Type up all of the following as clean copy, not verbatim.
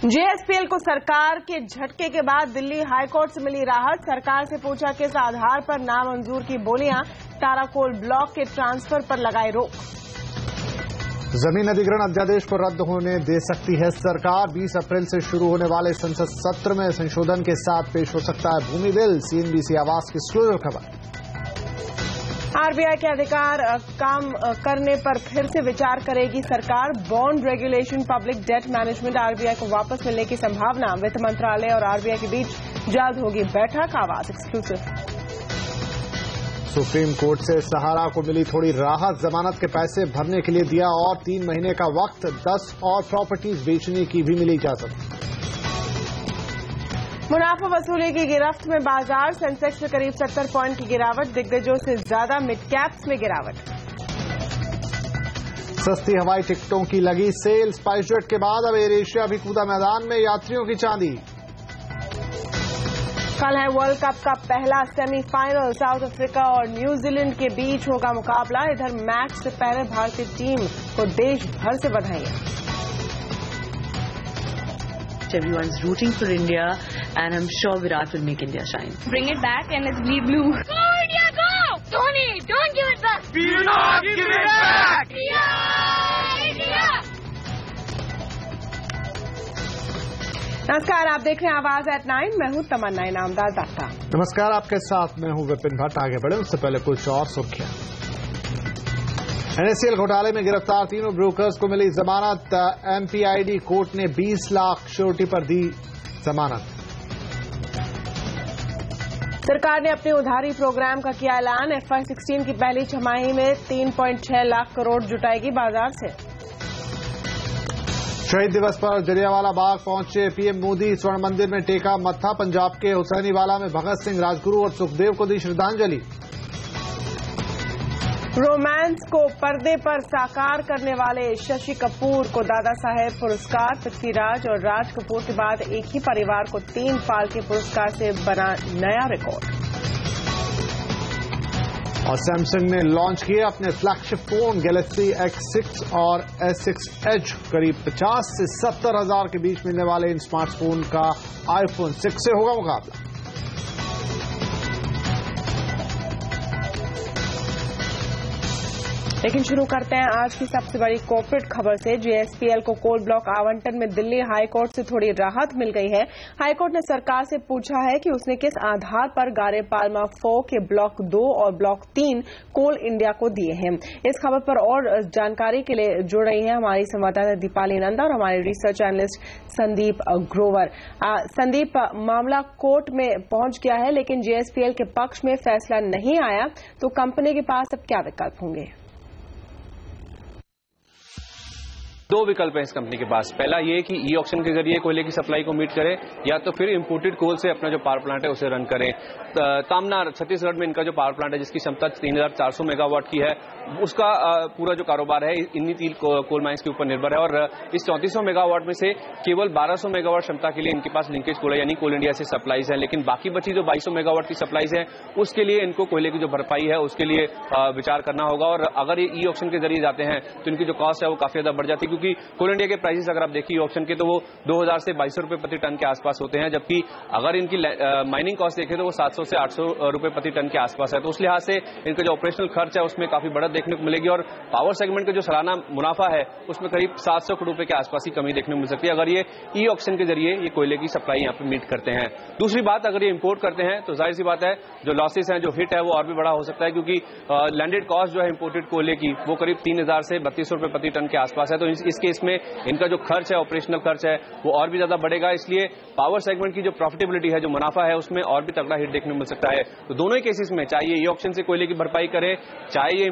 JSPL को सरकार के झटके के बाद दिल्ली हाईकोर्ट से मिली राहत। सरकार से पूछा किस आधार पर नामंजूर की बोलियां, ताराकोल ब्लॉक के ट्रांसफर पर लगाए रोक। जमीन अधिग्रहण अध्यादेश को रद्द होने दे सकती है सरकार। 20 अप्रैल से शुरू होने वाले संसद सत्र में संशोधन के साथ पेश हो सकता है भूमि बिल। सीएनबीसी आवाज की एक्सक्लूसिव खबर। आरबीआई के अधिकार काम करने पर फिर से विचार करेगी सरकार। Bond regulation, public debt management RBI को वापस मिलने की संभावना। वित्त मंत्रालय और आरबीआई के बीच जल्द होगी बैठक। आवाज एक्सक्लूसिव। सुप्रीम कोर्ट से सहारा को मिली थोड़ी राहत। जमानत के पैसे भरने के लिए दिया और 3 महीने का वक्त। 10 और प्रॉपर्टीज बेचने की भी मिली इजाजत। मुनाफा वसूली की गिरफ्त में बाजार। सेंसेक्स में करीब 70 पॉइंट की गिरावट। दिग्गजों से ज्यादा मिड कैप्स में गिरावट। सस्ती हवाई टिकटों की लगी सेल। स्पाइसजेट के बाद अब एयर एशिया भी कूदा मैदान में। यात्रियों की चांदी। कल है वर्ल्ड कप का पहला सेमीफाइनल। साउथ अफ्रीका और न्यूजीलैंड के बीच होगा मुकाबला। इधर मैच से पहले भारतीय टीम को देश भर से बधाइयां। Everyone's rooting for India, and I'm sure Virat will make India shine. Bring it back and let's bleed blue. Go India, go! Dhoni, don't give it back. We will not give it back. India! नमस्कार, आप देख रहे हैं आवाज eight 9। मैं हूं तमन्ना इनामदार दाता। नमस्कार, आपके साथ मैं हूं विपिन भट्ट। आगे बढ़े उससे पहले कुछ और सुर्खियां। एनएससीएल घोटाले में गिरफ्तार तीनों ब्रोकर्स को मिली जमानत। एमपीआईडी कोर्ट ने 20 लाख श्योरिटी पर दी जमानत। सरकार ने अपने उधारी प्रोग्राम का किया ऐलान। FY16 की पहली छमाही में 3.6 लाख करोड़ जुटाएगी बाजार से। शहीद दिवस पर जलियांवाला बाग पहुंचे पीएम मोदी। स्वर्ण मंदिर में टेका मत्था। पंजाब के हुसैनीवाला में भगत सिंह, राजगुरु और सुखदेव को दी श्रद्धांजलि। रोमांस को पर्दे पर साकार करने वाले शशि कपूर को दादा साहेब पुरस्कार। पृथ्वीराज और राज कपूर के बाद एक ही परिवार को 3 फाल्के पुरस्कार से बना नया रिकॉर्ड। और सैमसंग ने लॉन्च किए अपने फ्लैगशिप फोन गैलेक्सी X6 और S6 Edge। करीब 50 से 70 हजार के बीच मिलने वाले इन स्मार्टफोन का आईफोन 6 से होगा मुकाबला। लेकिन शुरू करते हैं आज की सबसे बड़ी कॉर्पोरेट खबर से। जेएसपीएल को कोल ब्लॉक आवंटन में दिल्ली हाईकोर्ट से थोड़ी राहत मिल गई है। हाईकोर्ट ने सरकार से पूछा है कि उसने किस आधार पर गारे पाल्मा 4 के ब्लॉक 2 और ब्लॉक 3 कोल इंडिया को दिए हैं। इस खबर पर और जानकारी के लिए जुड़ रही है हमारी संवाददाता दीपाली नंदा और हमारे रिसर्च एनालिस्ट संदीप ग्रोवर। संदीप, मामला कोर्ट में पहुंच गया है लेकिन जेएसपीएल के पक्ष में फैसला नहीं आया, तो कंपनी के पास अब क्या विकल्प होंगे? 2 विकल्प है इस कंपनी के पास। पहला ये कि ई ऑक्शन के जरिए कोयले की सप्लाई को मीट करे, या तो फिर इंपोर्टेड कोल से अपना जो पावर प्लांट है उसे रन करें। तामनार छत्तीसगढ़ में इनका जो पावर प्लांट है जिसकी क्षमता 3400 मेगावाट की है, उसका पूरा जो कारोबार है इन्हीं 3 कोल माइंस के ऊपर निर्भर है। और इस 3400 मेगावाट में से केवल 1200 मेगावाट क्षमता के लिए इनके पास लिंकेज कोल है, यानी कोल इंडिया से सप्लाईज है। लेकिन बाकी बची जो 2200 मेगावाट की सप्लाईज है उसके लिए इनको कोयले की जो भरपाई है उसके लिए विचार करना होगा। और अगर ये ई ऑक्शन के जरिए जाते हैं तो इनकी जो कॉस्ट है वो काफी ज्यादा बढ़ जाती है, क्योंकि कोल इंडिया के प्राइसेस अगर आप देखिए ऑक्शन के तो वो 2000 से 2200 रुपए प्रति टन के आसपास होते हैं, जबकि अगर इनकी माइनिंग कॉस्ट देखें तो वो 700 से 800 रुपए प्रति टन के आसपास है। तो उस लिहाज से इनका जो ऑपरेशनल खर्च है उसमें काफी बढ़त देखने को मिलेगी। और पावर सेगमेंट का जो सालाना मुनाफा है उसमें करीब 700 करोड़ रुपए के आसपास ही कमी देखने को मिल सकती है अगर ये ई ऑक्शन के जरिए ये कोयले की सप्लाई यहाँ पे मीट करते हैं। दूसरी बात, अगर ये इंपोर्ट करते हैं तो जाहिर सी बात है जो लॉसेस हैं, जो हिट है वो और भी बड़ा हो सकता है, क्योंकि लैंडेड कॉस्ट जो है इंपोर्टेड कोयले की वो करीब 3000 से 3200 रुपए प्रति टन के आसपास है। तो इस केस में इनका जो खर्च है, ऑपरेशनल खर्च है, वो और भी ज्यादा बढ़ेगा। इसलिए पावर सेगमेंट की जो प्रॉफिटेबिलिटी है, जो मुनाफा है, उसमें और भी तगड़ा हिट देखने को मिल सकता है। तो दोनों ही केसेस में चाहे ये ऑक्शन से कोयले की भरपाई करे, चाहे ये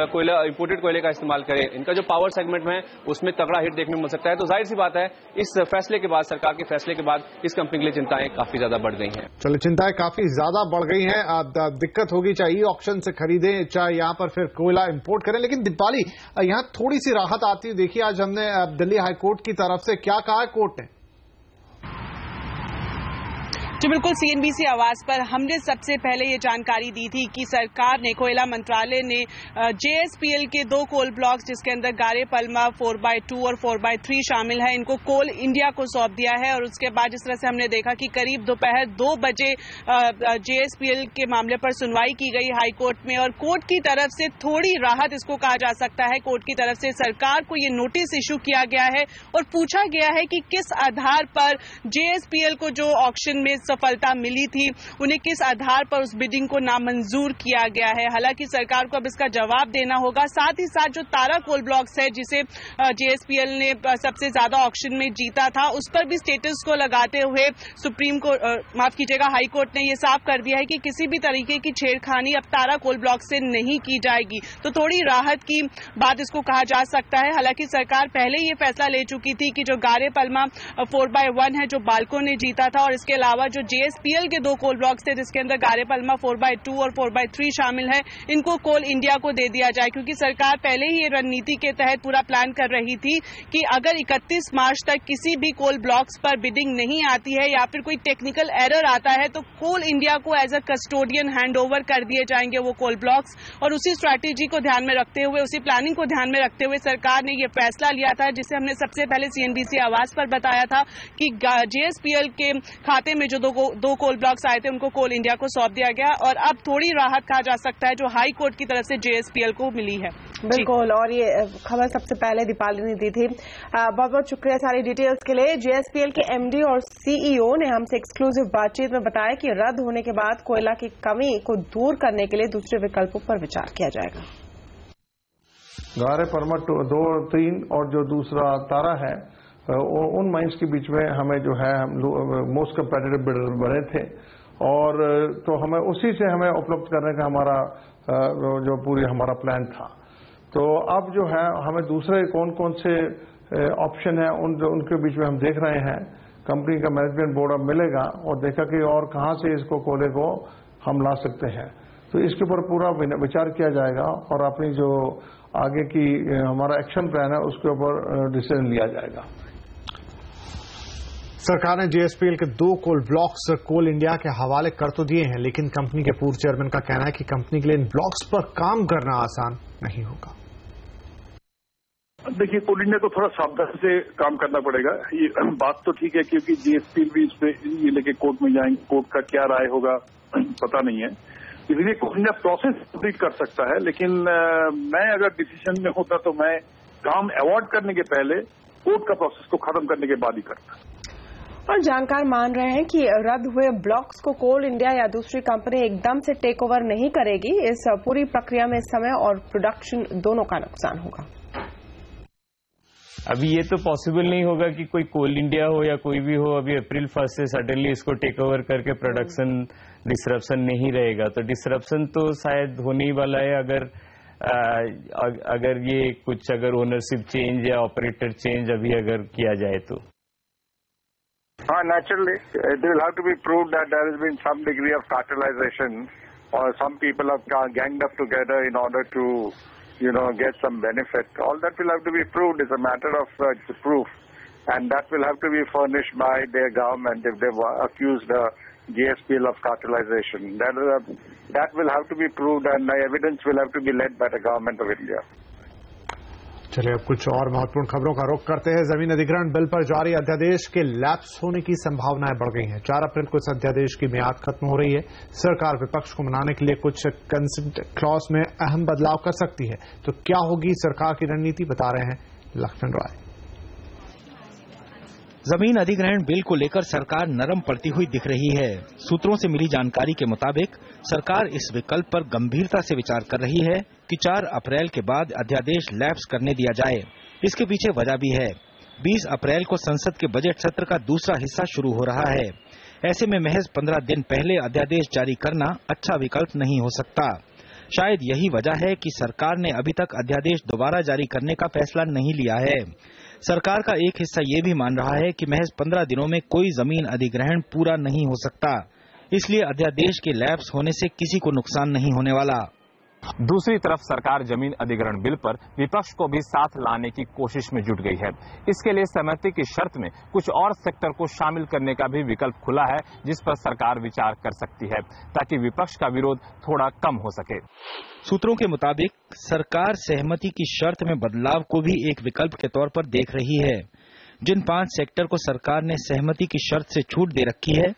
कोयला इंपोर्टेड कोयले का इस्तेमाल करे, इनका जो पावर सेगमेंट में उसमें तगड़ा हिट देखने को मिल सकता है। तो जाहिर सी बात है इस फैसले के बाद, सरकार के फैसले के बाद इस कंपनी के लिए चिंताएं काफी ज्यादा बढ़ गई हैं। चलो, चिंताएं काफी ज्यादा बढ़ गई हैं। दिक्कत होगी चाहे ई ऑक्शन से खरीदें चाहे यहां पर फिर कोयला इंपोर्ट करें। लेकिन दीपाली, यहां थोड़ी सी राहत आती है। देखिए, आज हमने दिल्ली हाईकोर्ट की तरफ से क्या कहा है कोर्ट ने। जो बिल्कुल सीएनबीसी आवाज पर हमने सबसे पहले ये जानकारी दी थी कि सरकार ने, कोयला मंत्रालय ने जेएसपीएल के 2 कोल ब्लॉक्स जिसके अंदर गारे पलमा 4x2 और 4x3 शामिल है, इनको कोल इंडिया को सौंप दिया है। और उसके बाद जिस तरह से हमने देखा कि करीब दोपहर 2 बजे जेएसपीएल के मामले पर सुनवाई की गई हाई कोर्ट में, और कोर्ट की तरफ से थोड़ी राहत इसको कहा जा सकता है। कोर्ट की तरफ से सरकार को ये नोटिस इशू किया गया है और पूछा गया है कि किस आधार पर जेएसपीएल को जो ऑक्शन में सफलता मिली थी, उन्हें किस आधार पर उस बिडिंग को नामंजूर किया गया है। हालांकि सरकार को अब इसका जवाब देना होगा। साथ ही साथ जो तारा कोल ब्लॉक्स है जिसे जेएसपीएल ने सबसे ज्यादा ऑक्शन में जीता था, उस पर भी स्टेटस को लगाते हुए हाई कोर्ट ने यह साफ कर दिया है कि किसी भी तरीके की छेड़खानी अब तारा कोल ब्लॉक से नहीं की जाएगी। तो थोड़ी राहत की बात इसको कहा जा सकता है। हालांकि सरकार पहले ये फैसला ले चुकी थी कि जो गारे पलमा 4x1 है जो बाल्को ने जीता था, और इसके अलावा जो जेएसपीएल के 2 कोल ब्लॉक्स थे जिसके अंदर गारे पलमा 4x2 और 4x3 शामिल है, इनको कोल इंडिया को दे दिया जाए। क्योंकि सरकार पहले ही ये रणनीति के तहत पूरा प्लान कर रही थी कि अगर 31 मार्च तक किसी भी कोल ब्लॉक्स पर बिडिंग नहीं आती है या फिर कोई टेक्निकल एरर आता है तो कोल इंडिया को एज अ कस्टोडियन हैंडओवर कर दिए जाएंगे वो कोल ब्लॉक्स। और उसी स्ट्रैटेजी को ध्यान में रखते हुए, उसी प्लानिंग को ध्यान में रखते हुए सरकार ने यह फैसला लिया था, जिसे हमने सबसे पहले सीएनबीसी आवाज पर बताया था कि जेएसपीएल के खाते में जो 2 कोल ब्लॉक्स आए थे उनको कोल इंडिया को सौंप दिया गया। और अब थोड़ी राहत कहा जा सकता है जो हाई कोर्ट की तरफ से जेएसपीएल को मिली है। बिल्कुल, और ये खबर सबसे पहले दीपाली ने दी थी। बहुत बहुत शुक्रिया सारी डिटेल्स के लिए। जेएसपीएल के एमडी और सीईओ ने हमसे एक्सक्लूसिव बातचीत में बताया कि रद्द होने के बाद कोयला की कमी को दूर करने के लिए दूसरे विकल्पों पर विचार किया जाएगा। गारे परमा 2 और 3 और जो दूसरा तारा है, उन माइंस के बीच में हमें जो है हम मोस्ट कंपेटिटिव बिल्डर बने थे, और तो हमें उसी से हमें उपलब्ध करने का हमारा जो पूरी हमारा प्लान था। तो अब जो है हमें दूसरे कौन कौन से ऑप्शन है उनके बीच में हम देख रहे हैं। कंपनी का मैनेजमेंट बोर्ड अब मिलेगा और देखा कि और कहां से इसको कोयले को हम ला सकते हैं, तो इसके ऊपर पूरा विचार किया जाएगा और अपनी जो आगे की हमारा एक्शन प्लान है उसके ऊपर डिसीजन लिया जाएगा। सरकार ने जेएसपीएल के 2 कोल ब्लॉक्स कोल इंडिया के हवाले कर तो दिए हैं, लेकिन कंपनी के पूर्व चेयरमैन का कहना है कि कंपनी के लिए इन ब्लॉक्स पर काम करना आसान नहीं होगा। देखिए, कोल इंडिया को थोड़ा सावधानी से काम करना पड़ेगा। ये बात तो ठीक है क्योंकि जीएसपीएल भी इस पे ये लेके कोर्ट में जाएंगे, कोर्ट का क्या राय होगा पता नहीं है, इसलिए कोल इंडिया प्रोसेस कंप्लीट कर सकता है। लेकिन मैं अगर डिसीजन में होता तो मैं काम अवॉर्ड करने के पहले कोर्ट का प्रोसेस को खत्म करने के बाद ही करता। और जानकार मान रहे हैं कि रद्द हुए ब्लॉक्स को कोल इंडिया या दूसरी कंपनी एकदम से टेक ओवर नहीं करेगी। इस पूरी प्रक्रिया में समय और प्रोडक्शन दोनों का नुकसान होगा। अभी ये तो पॉसिबल नहीं होगा कि कोई कोल इंडिया हो या कोई भी हो अभी अप्रैल 1 से सडनली इसको टेक ओवर करके प्रोडक्शन डिसरप्शन नहीं रहेगा। तो डिसरप्शन तो शायद होने ही वाला है अगर ये कुछ अगर ओनरशिप चेंज या ऑपरेटर चेंज अभी अगर किया जाए तो। Naturally, it will have to be proved that there has been some degree of cartelization or some people have ganged up together in order to, get some benefit. All that will have to be proved. It's a matter of proof, and that will have to be furnished by their government if they've accused GSPL of cartelization. That will have to be proved, and the evidence will have to be led by the government of India. चलिए अब कुछ और महत्वपूर्ण खबरों का रुख करते हैं। जमीन अधिग्रहण बिल पर जारी अध्यादेश के लैप्स होने की संभावनाएं बढ़ गई हैं। 4 अप्रैल को इस अध्यादेश की मियाद खत्म हो रही है। सरकार विपक्ष को मनाने के लिए कुछ कंसेंट क्लॉज में अहम बदलाव कर सकती है। तो क्या होगी सरकार की रणनीति, बता रहे हैं लक्ष्मण राय। जमीन अधिग्रहण बिल को लेकर सरकार नरम पड़ती हुई दिख रही है। सूत्रों से मिली जानकारी के मुताबिक सरकार इस विकल्प पर गंभीरता से विचार कर रही है कि 4 अप्रैल के बाद अध्यादेश लैप्स करने दिया जाए। इसके पीछे वजह भी है। 20 अप्रैल को संसद के बजट सत्र का दूसरा हिस्सा शुरू हो रहा है। ऐसे में महज 15 दिन पहले अध्यादेश जारी करना अच्छा विकल्प नहीं हो सकता। शायद यही वजह है कि सरकार ने अभी तक अध्यादेश दोबारा जारी करने का फैसला नहीं लिया है। सरकार का एक हिस्सा ये भी मान रहा है कि महज 15 दिनों में कोई जमीन अधिग्रहण पूरा नहीं हो सकता, इसलिए अध्यादेश के लैप्स होने से किसी को नुकसान नहीं होने वाला। दूसरी तरफ सरकार जमीन अधिग्रहण बिल पर विपक्ष को भी साथ लाने की कोशिश में जुट गई है। इसके लिए सहमति की शर्त में कुछ और सेक्टर को शामिल करने का भी विकल्प खुला है, जिस पर सरकार विचार कर सकती है ताकि विपक्ष का विरोध थोड़ा कम हो सके। सूत्रों के मुताबिक सरकार सहमति की शर्त में बदलाव को भी एक विकल्प के तौर पर देख रही है। जिन 5 सेक्टर को सरकार ने सहमति की शर्त से छूट दे रखी है,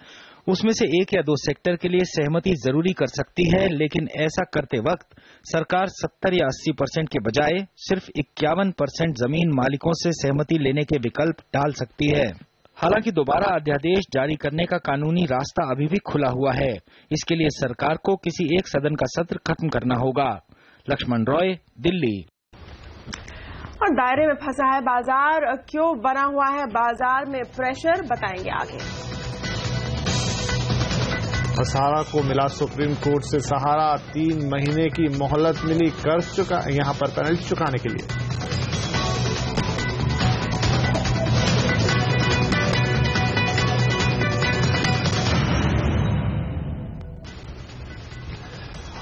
उसमें से 1 या 2 सेक्टर के लिए सहमति जरूरी कर सकती है, लेकिन ऐसा करते वक्त सरकार 70 या 80% के बजाय सिर्फ 51% जमीन मालिकों से सहमति लेने के विकल्प डाल सकती है। हालांकि दोबारा अध्यादेश जारी करने का कानूनी रास्ता अभी भी खुला हुआ है। इसके लिए सरकार को किसी एक सदन का सत्र खत्म करना होगा। लक्ष्मण रॉय, दिल्ली। और दायरे में फंसा है बाजार, क्यों बना हुआ है बाजार में प्रेशर, बताएंगे आगे। सहारा को मिला सुप्रीम कोर्ट से सहारा, 3 महीने की मोहलत मिली कर्ज यहां पर पेनल्टी चुकाने के लिए।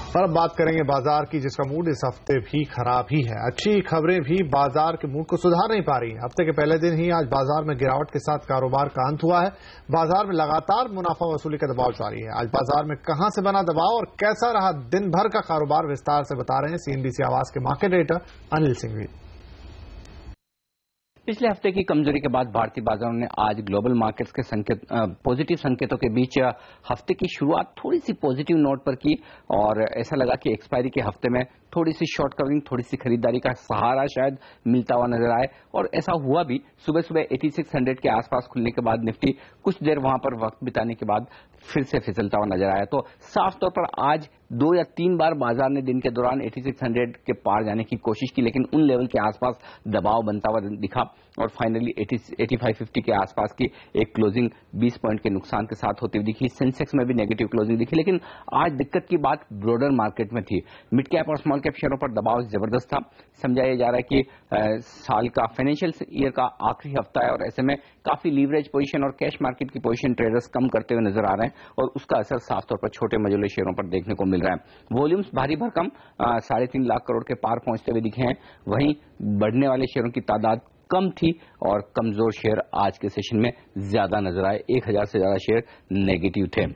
और अब बात करेंगे बाजार की, जिसका मूड इस हफ्ते भी खराब ही है। अच्छी खबरें भी बाजार के मूड को सुधार नहीं पा रही। हफ्ते के पहले दिन ही आज बाजार में गिरावट के साथ कारोबार का अंत हुआ है। बाजार में लगातार मुनाफा वसूली का दबाव जारी है। आज बाजार में कहां से बना दबाव और कैसा रहा दिन भर का कारोबार, विस्तार से बता रहे हैं सीएनबीसी आवाज के मार्केट एडिटर अनिल सिंघवी। पिछले हफ्ते की कमजोरी के बाद भारतीय बाजारों ने आज ग्लोबल मार्केट्स के पॉजिटिव संकेतों के बीच हफ्ते की शुरुआत थोड़ी सी पॉजिटिव नोट पर की और ऐसा लगा कि एक्सपायरी के हफ्ते में थोड़ी सी शॉर्ट कवरिंग, थोड़ी सी खरीदारी का सहारा शायद मिलता हुआ नजर आए और ऐसा हुआ भी। सुबह सुबह 8600 के आसपास खुलने के बाद निफ्टी कुछ देर वहां पर वक्त बिताने के बाद फिर से फिसलता हुआ नजर आया। तो साफ तौर पर आज 2 या 3 बार बाजार ने दिन के दौरान 8600 के पार जाने की कोशिश की, लेकिन उन लेवल के आसपास दबाव बनता हुआ दिखा और फाइनली 8550 के आसपास की एक क्लोजिंग 20 पॉइंट के नुकसान के साथ होती हुई दिखी। सेंसेक्स में भी नेगेटिव क्लोजिंग दिखी, लेकिन आज दिक्कत की बात ब्रॉडर मार्केट में थी। मिड कैप और स्मॉल कैप शेयरों पर दबाव जबरदस्त था। समझाया जा रहा है कि साल का फाइनेंशियल ईयर का आखिरी हफ्ता है और ऐसे में काफी लीवरेज पोजीशन और कैश मार्केट की पोजीशन ट्रेडर्स कम करते हुए नजर आ रहे हैं और उसका असर साफ तौर पर छोटे मझोले शेयरों पर देखने को मिल रहा है। वॉल्यूम्स भारी भरकम 3.5 लाख करोड़ के पार पहुंचते हुए दिखे हैं। वहीं बढ़ने वाले शेयरों की तादाद कम थी और कमजोर शेयर आज के सेशन में ज्यादा नजर आए। 1000 से ज्यादा शेयर नेगेटिव थे।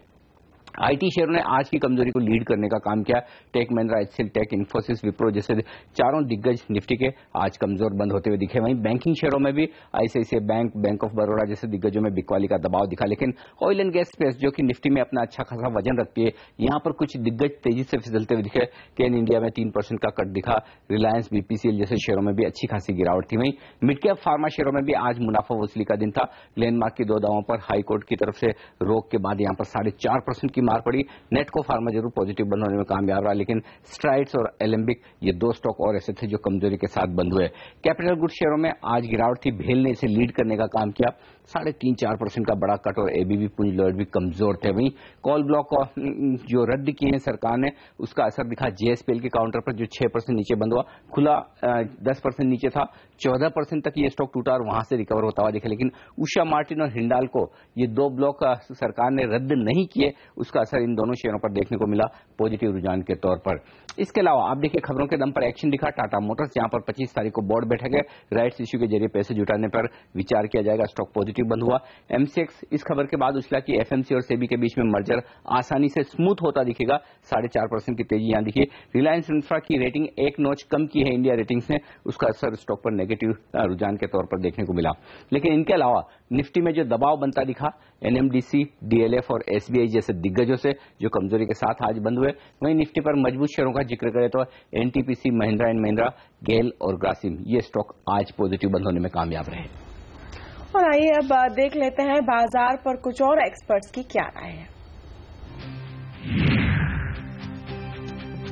आईटी शेयरों ने आज की कमजोरी को लीड करने का काम किया। Tech Mahindra, HCL Tech, Infosys, Wipro जैसे चारों दिग्गज निफ्टी के आज कमजोर बंद होते हुए दिखे। वहीं बैंकिंग शेयरों में भी ICICI bank, bank of Baroda जैसे दिग्गजों में बिकवाली का दबाव दिखा। लेकिन ऑयल एंड गैस स्पेस जो कि निफ्टी में अपना अच्छा खासा वजन रखती है, यहां पर कुछ दिग्गज तेजी से फिसलते हुए दिखे। केन इंडिया में 3% का कट दिखा। रिलायंस, बीपीसीएल जैसे शेयरों में भी अच्छी खासी गिरावट थी। वहीं मिड कैप फार्मा शेयरों में भी आज मुनाफा वसूली का दिन था। ग्लेनमार्क की 2 दावों पर हाईकोर्ट की तरफ से रोक के बाद यहां पर 4.5% की मार पड़ी। नेटको फार्मा जरूर पॉजिटिव बंद होने में कामयाब रहा, लेकिन स्ट्राइड्स और एलेम्बिक ये 2 स्टॉक और ऐसे थे जो कमजोरी के साथ बंद हुए। कैपिटल गुड्स शेयरों में आज गिरावट थी। भेल ने इसे लीड करने का काम किया। 3.5-4% का बड़ा कट और एबीबी पुंज लॉयड भी कमजोर थे। वहीं कॉल ब्लॉक जो रद्द किए हैं सरकार ने, उसका असर दिखा जेएसपीएल के काउंटर पर जो 6% नीचे बंद हुआ। खुला 10% नीचे था, 14% तक ये स्टॉक टूटा और वहां से रिकवर होता हुआ दिखा। लेकिन उषा मार्टिन और हिंडाल्को ये 2 ब्लॉक सरकार ने रद्द नहीं किए, उसका असर इन दोनों शेयरों पर देखने को मिला पॉजिटिव रुझान के तौर पर। इसके अलावा आप देखिए खबरों के दम पर एक्शन दिखा टाटा मोटर्स, जहां पर 25 तारीख को बोर्ड बैठक है। राइट्स इश्यू के जरिए पैसे जुटाने पर विचार किया जाएगा। स्टॉक पॉजिटिव बंद हुआ। एमसीएक्स इस खबर के बाद उछला कि एफएमसी और सेबी के बीच में मर्जर आसानी से स्मूथ होता दिखेगा। 4.5% की तेजी यहां दिखी। रिलायंस इंफ्रा की रेटिंग 1 नॉच कम की है इंडिया रेटिंग्स ने, उसका असर स्टॉक पर नेगेटिव रुझान के तौर पर देखने को मिला। लेकिन इनके अलावा निफ्टी में जो दबाव बनता दिखा एनएमडीसी, डीएलएफ और एसबीआई जैसे दिग्गजों से जो कमजोरी के साथ आज बंद हुए। वहीं निफ्टी पर मजबूत शेयरों का जिक्र करें तो एनटीपीसी, महिंद्रा एंड महिंद्रा, गेल और ग्रासिम ये स्टॉक आज पॉजिटिव बंद होने में कामयाब रहे। और आइए अब देख लेते हैं बाजार पर कुछ और एक्सपर्ट्स की क्या राय है।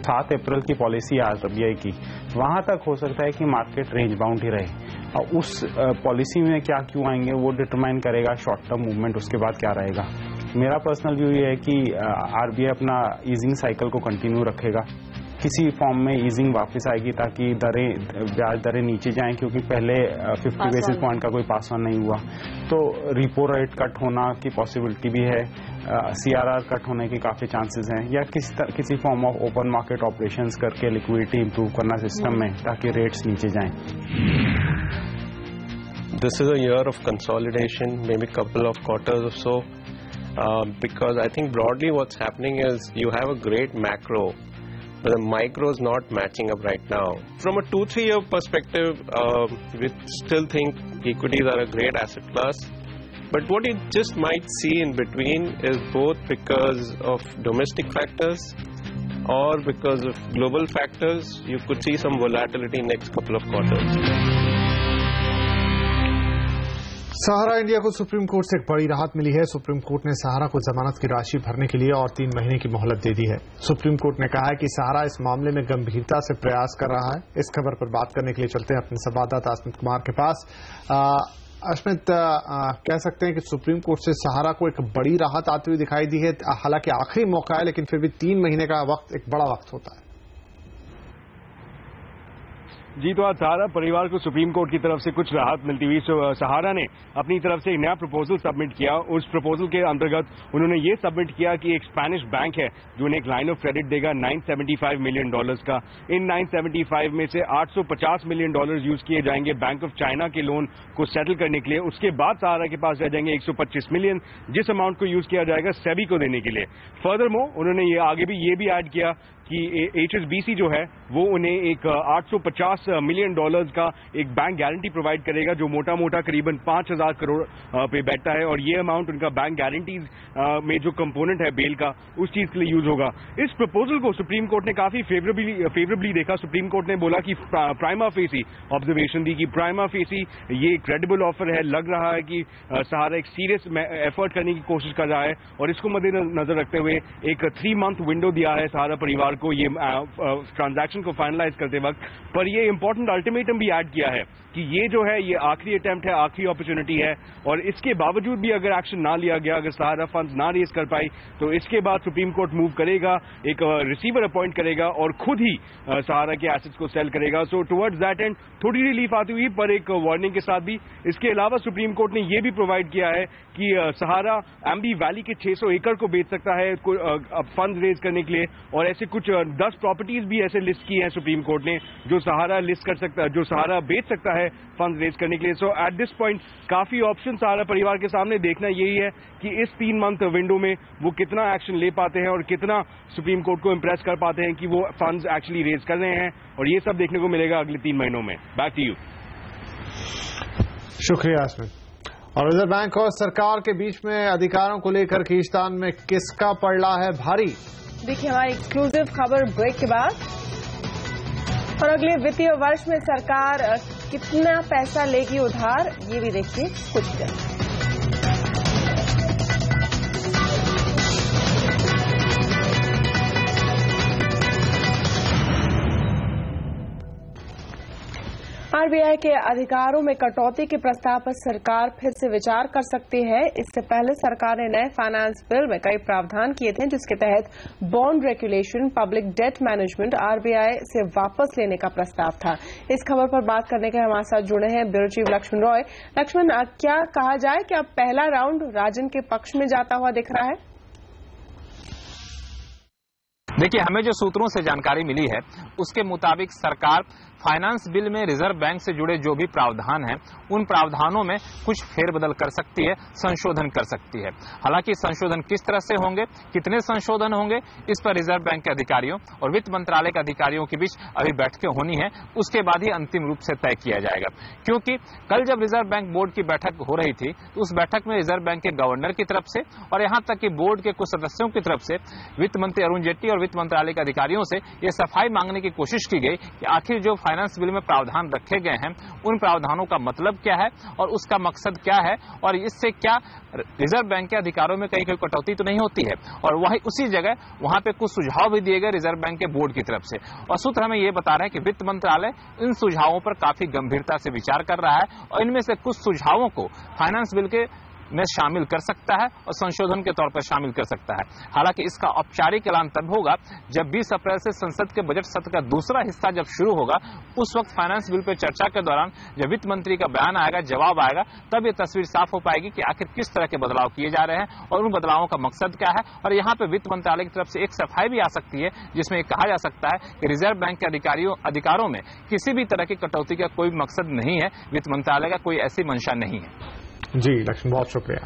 7 अप्रैल की पॉलिसी आरबीआई की, वहां तक हो सकता है कि मार्केट रेंज बाउंड ही रहे और उस पॉलिसी में क्या क्यों आएंगे वो डिटरमाइन करेगा शॉर्ट टर्म मूवमेंट उसके बाद क्या रहेगा। मेरा पर्सनल व्यू ये है कि आरबीआई अपना ईजिंग साइकिल को कंटिन्यू रखेगा। किसी फॉर्म में ईजिंग वापस आएगी ताकि ब्याज दरें नीचे जाएं, क्योंकि पहले 50 बेसिस पॉइंट का कोई पास ऑन नहीं हुआ। तो रिपो रेट कट होना की पॉसिबिलिटी भी है। CRR कट होने के काफी चांसेस हैं, या किसी form of open market operations करके लिक्विडिटी इंप्रूव करना सिस्टम में ताकि रेट्स नीचे जाएं। This is a year of consolidation, maybe couple of quarters or so, because I think broadly what's happening is you have a great macro, but the micro is not matching up right now. From a 2-3 year perspective, we still think equities are a great asset class. But what you just might see in between is both because of domestic factors or because of global factors, you could see some volatility next couple of quarters. Sahara India को supreme court से एक बड़ी राहत मिली है। Supreme court ने सहारा को जमानत की राशि भरने के लिए और 3 महीने की मोहलत दे दी है। सुप्रीम कोर्ट ने कहा है कि सहारा इस मामले में गंभीरता से प्रयास कर रहा है। इस खबर पर बात करने के लिए चलते हैं अपने संवाददाता अस्मित कुमार के पास। अस्मित, कह सकते हैं कि सुप्रीम कोर्ट से सहारा को एक बड़ी राहत आती हुई दिखाई दी है। हालांकि आखिरी मौका है, लेकिन फिर भी 3 महीने का वक्त एक बड़ा वक्त होता है। जी, तो आज सहारा परिवार को सुप्रीम कोर्ट की तरफ से कुछ राहत मिलती हुई सहारा ने अपनी तरफ से एक नया प्रपोजल सबमिट किया। उस प्रपोजल के अंतर्गत उन्होंने ये सबमिट किया कि एक स्पेनिश बैंक है जो उन्हें एक लाइन ऑफ क्रेडिट देगा $975 मिलियन का। इन 975 में से $850 मिलियन यूज किए जाएंगे बैंक ऑफ चाइना के लोन को सेटल करने के लिए। उसके बाद सहारा के पास रह जाएंगे 125 मिलियन, जिस अमाउंट को यूज किया जाएगा सेबी को देने के लिए। फर्दरमोर उन्होंने ये आगे भी ये भी ऐड किया कि HSBC जो है वो उन्हें एक $850 मिलियन का एक बैंक गारंटी प्रोवाइड करेगा, जो मोटा मोटा करीबन 5,000 करोड़ पे बैठता है। और ये अमाउंट उनका बैंक गारंटीज में जो कंपोनेंट है बेल का, उस चीज के लिए यूज होगा। इस प्रपोजल को सुप्रीम कोर्ट ने काफी फेवरेबली देखा। सुप्रीम कोर्ट ने बोला कि प्राइमा फेसी ऑब्जर्वेशन दी कि प्राइमा फेसी ये क्रेडिबल ऑफर है, लग रहा है कि सहारा एक सीरियस एफर्ट करने की कोशिश कर रहा है। और इसको मद्देनजर रखते हुए एक 3 मंथ विंडो दिया है सहारा परिवार को ये ट्रांजैक्शन को फाइनलाइज करते वक्त। पर ये इंपॉर्टेंट अल्टीमेटम भी ऐड किया है कि ये जो है ये आखिरी अटेम्प्ट है, आखिरी अपॉर्चुनिटी है, और इसके बावजूद भी अगर एक्शन ना लिया गया, अगर सहारा फंड्स ना रेज कर पाई, तो इसके बाद सुप्रीम कोर्ट मूव करेगा, एक रिसीवर अपॉइंट करेगा और खुद ही सहारा के एसेट्स को सेल करेगा। सो टुवर्ड्स दैट एंड थोड़ी रिलीफ आती हुई, पर एक वार्निंग के साथ भी। इसके अलावा सुप्रीम कोर्ट ने यह भी प्रोवाइड किया है कि सहारा एम्बी वैली के 600 एकड़ को बेच सकता है फंड रेज करने के लिए। और ऐसे कुछ 10 प्रॉपर्टीज भी ऐसे लिस्ट की हैं सुप्रीम कोर्ट ने जो सहारा लिस्ट कर सकता है, जो सहारा बेच सकता है फंड रेज करने के लिए। सो एट दिस पॉइंट काफी ऑप्शन सहारा परिवार के सामने। देखना यही है कि इस 3 मंथ विंडो में वो कितना एक्शन ले पाते हैं और कितना सुप्रीम कोर्ट को इंप्रेस कर पाते हैं कि वो फंड्स एक्चुअली रेज कर रहे हैं। और ये सब देखने को मिलेगा अगले 3 महीनों में। Back to you. शुक्रिया अस्मित। और रिजर्व बैंक और सरकार के बीच में अधिकारों को लेकर खींचतान में किसका पड़ला है भारी? देखिए हमारी एक्सक्लूसिव खबर ब्रेक के बाद। और अगले वित्तीय वर्ष में सरकार कितना पैसा लेगी उधार, ये भी देखिए कुछ देर। आरबीआई के अधिकारों में कटौती के प्रस्ताव पर सरकार फिर से विचार कर सकती है। इससे पहले सरकार ने नए फाइनेंस बिल में कई प्रावधान किए थे, जिसके तहत bond regulation, public debt management RBI से वापस लेने का प्रस्ताव था। इस खबर पर बात करने के हमारे साथ जुड़े हैं ब्यूरो चीफ लक्ष्मण रॉय। लक्ष्मण, क्या कहा जाए कि अब पहला राउंड राजन के पक्ष में जाता हुआ दिख रहा है? देखिए, हमें जो सूत्रों से जानकारी मिली है उसके मुताबिक सरकार फाइनेंस बिल में रिजर्व बैंक से जुड़े जो भी प्रावधान हैं उन प्रावधानों में कुछ फेरबदल कर सकती है, संशोधन कर सकती है। हालांकि संशोधन किस तरह से होंगे, कितने संशोधन होंगे, इस पर रिजर्व बैंक के अधिकारियों और वित्त मंत्रालय के अधिकारियों के बीच अभी बैठकें होनी है। उसके बाद ही अंतिम रूप से तय किया जाएगा। क्योंकि कल जब रिजर्व बैंक बोर्ड की बैठक हो रही थी तो उस बैठक में रिजर्व बैंक के गवर्नर की तरफ से और यहां तक कि बोर्ड के कुछ सदस्यों की तरफ से वित्त मंत्री अरुण जेटली और वित्त मंत्रालय के अधिकारियों से ये सफाई मांगने की कोशिश की गई कि आखिर जो फाइनेंस बिल में प्रावधान रखे गए हैं उन प्रावधानों का मतलब क्या है और उसका मकसद क्या है और इससे क्या रिजर्व बैंक के अधिकारों में कहीं कटौती तो नहीं होती है। और वही उसी जगह वहां पे कुछ सुझाव भी दिए गए रिजर्व बैंक के बोर्ड की तरफ से। और सूत्र हमें ये बता रहे हैं कि वित्त मंत्रालय इन सुझावों पर काफी गंभीरता से विचार कर रहा है और इनमें से कुछ सुझावों को फाइनेंस बिल के में शामिल कर सकता है और संशोधन के तौर पर शामिल कर सकता है। हालांकि इसका औपचारिक ऐलान तब होगा जब 20 अप्रैल से संसद के बजट सत्र का दूसरा हिस्सा जब शुरू होगा। उस वक्त फाइनेंस बिल पर चर्चा के दौरान जब वित्त मंत्री का बयान आएगा, जवाब आएगा, तब ये तस्वीर साफ हो पाएगी कि आखिर किस तरह के बदलाव किए जा रहे हैं और उन बदलावों का मकसद क्या है। और यहाँ पे वित्त मंत्रालय की तरफ से एक सफाई भी आ सकती है जिसमें ये कहा जा सकता है कि रिजर्व बैंक के अधिकारों में किसी भी तरह की कटौती का कोई मकसद नहीं है, वित्त मंत्रालय का कोई ऐसी मंशा नहीं है। जी लक्ष्मण, बहुत शुक्रिया।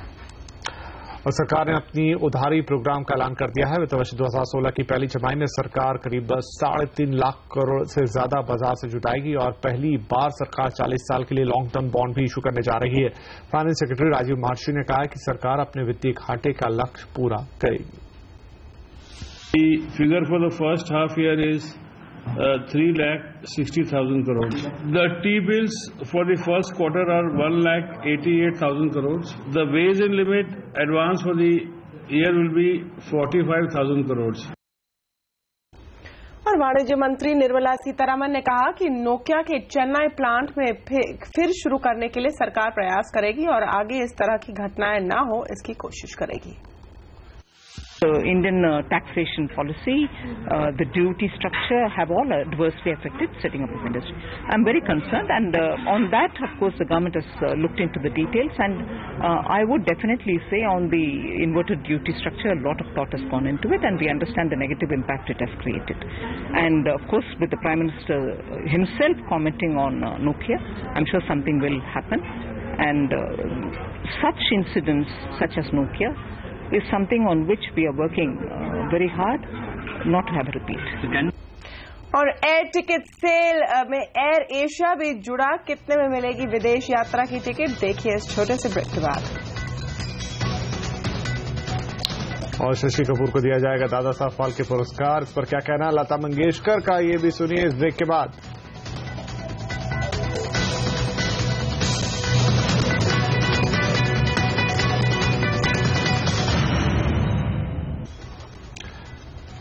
और सरकार ने अपनी उधारी प्रोग्राम का ऐलान कर दिया है। वित्त वर्ष 2016 की पहली छमाही में सरकार करीब 3.5 लाख करोड़ से ज्यादा बाजार से जुटाएगी और पहली बार सरकार 40 साल के लिए लॉन्ग टर्म बॉन्ड भी इशू करने जा रही है। फाइनेंस सेक्रेटरी राजीव महर्षि ने कहा है कि सरकार अपने वित्तीय घाटे का लक्ष्य पूरा करेगी। The figure for the first half year is 3,60,000 crores. The T-bills for the first quarter are 1,88,000 crores. The wage and limit advance for the year will be 45,000 crores. और वाणिज्य मंत्री निर्मला सीतारमण ने कहा कि नोकिया के चेन्नई प्लांट में फिर शुरू करने के लिए सरकार प्रयास करेगी और आगे इस तरह की घटनाएं ना हो इसकी कोशिश करेगी। Indian taxation policy, the duty structure have all adversely affected setting up this industry. I'm very concerned, and on that, of course, the government has looked into the details, and I would definitely say on the inverted duty structure, a lot of thought has gone into it, and we understand the negative impact it has created. And of course, with the Prime Minister himself commenting on Nokia, I'm sure something will happen, and such incidents, such as Nokia, is something on which we are working very hard not to have a repeat. और air ticket cell में air Asia भी जुड़ा। कितने में मिलेगी विदेश यात्रा की टिकट, देखिए इस छोटे से ब्रेक के बाद। और शशि कपूर को दिया जाएगा दादा साहब फाल्के पुरस्कार, इस पर क्या कहना लता मंगेशकर का, ये भी सुनिए इस ब्रेक के बाद।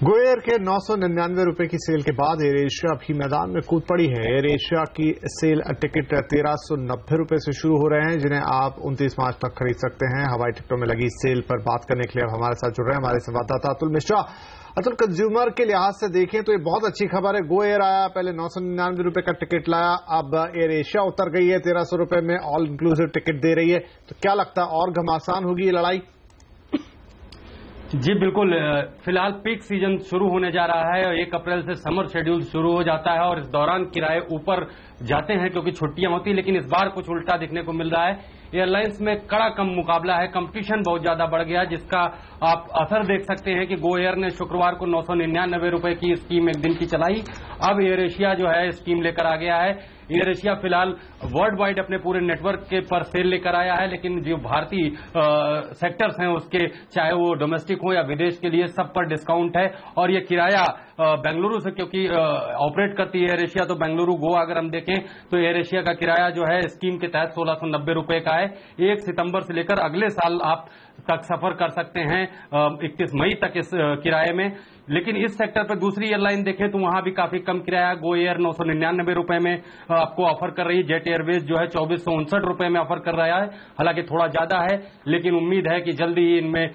गो एयर के 999 रुपए की सेल के बाद एयर एशिया भी मैदान में कूद पड़ी है। एयर एशिया की सेल टिकट 1390 रुपए से शुरू हो रहे हैं, जिन्हें आप 29 मार्च तक खरीद सकते हैं। हवाई टिकटों में लगी सेल पर बात करने के लिए अब हमारे साथ जुड़ रहे हैं हमारे संवाददाता अतुल मिश्रा। अतुल, कंज्यूमर के लिहाज से देखें तो ये बहुत अच्छी खबर है। गो एयर आया, पहले 999 रुपए का टिकट लाया, अब एयर एशिया उतर गई है, 1300 रुपए में ऑल इंक्लूसिव टिकट दे रही है। तो क्या लगता है और घमासान होगी ये लड़ाई? जी बिल्कुल, फिलहाल पीक सीजन शुरू होने जा रहा है और 1 अप्रैल से समर शेड्यूल शुरू हो जाता है और इस दौरान किराए ऊपर जाते हैं क्योंकि छुट्टियां होती हैं। लेकिन इस बार कुछ उल्टा दिखने को मिल रहा है। एयरलाइंस में कड़ा कम मुकाबला है, कंपटीशन बहुत ज्यादा बढ़ गया, जिसका आप असर देख सकते हैं कि गो एयर ने शुक्रवार को 999 रुपए की स्कीम एक दिन की चलाई। अब एयर एशिया जो है स्कीम लेकर आ गया है। एयर एशिया फिलहाल वर्ल्ड वाइड अपने पूरे नेटवर्क के पर सेल लेकर आया है, लेकिन जो भारतीय सेक्टर्स हैं उसके, चाहे वो डोमेस्टिक हो या विदेश के लिए, सब पर डिस्काउंट है। और ये किराया बेंगलुरु से, क्योंकि ऑपरेट करती है एयर एशिया, तो बेंगलुरु गोवा अगर हम देखें तो एयर एशिया का किराया जो है स्कीम के तहत 1690 रुपए का है। 1 सितंबर से लेकर अगले साल आप तक सफर कर सकते हैं 31 मई तक इस किराए में। लेकिन इस सेक्टर पर दूसरी एयरलाइन देखें तो वहां भी काफी कम किराया। गो एयर 999 रुपए में आपको ऑफर कर रही है। जेट एयरवेज जो है 2459 रुपए में ऑफर कर रहा है, हालांकि थोड़ा ज्यादा है, लेकिन उम्मीद है कि जल्दी ही इनमें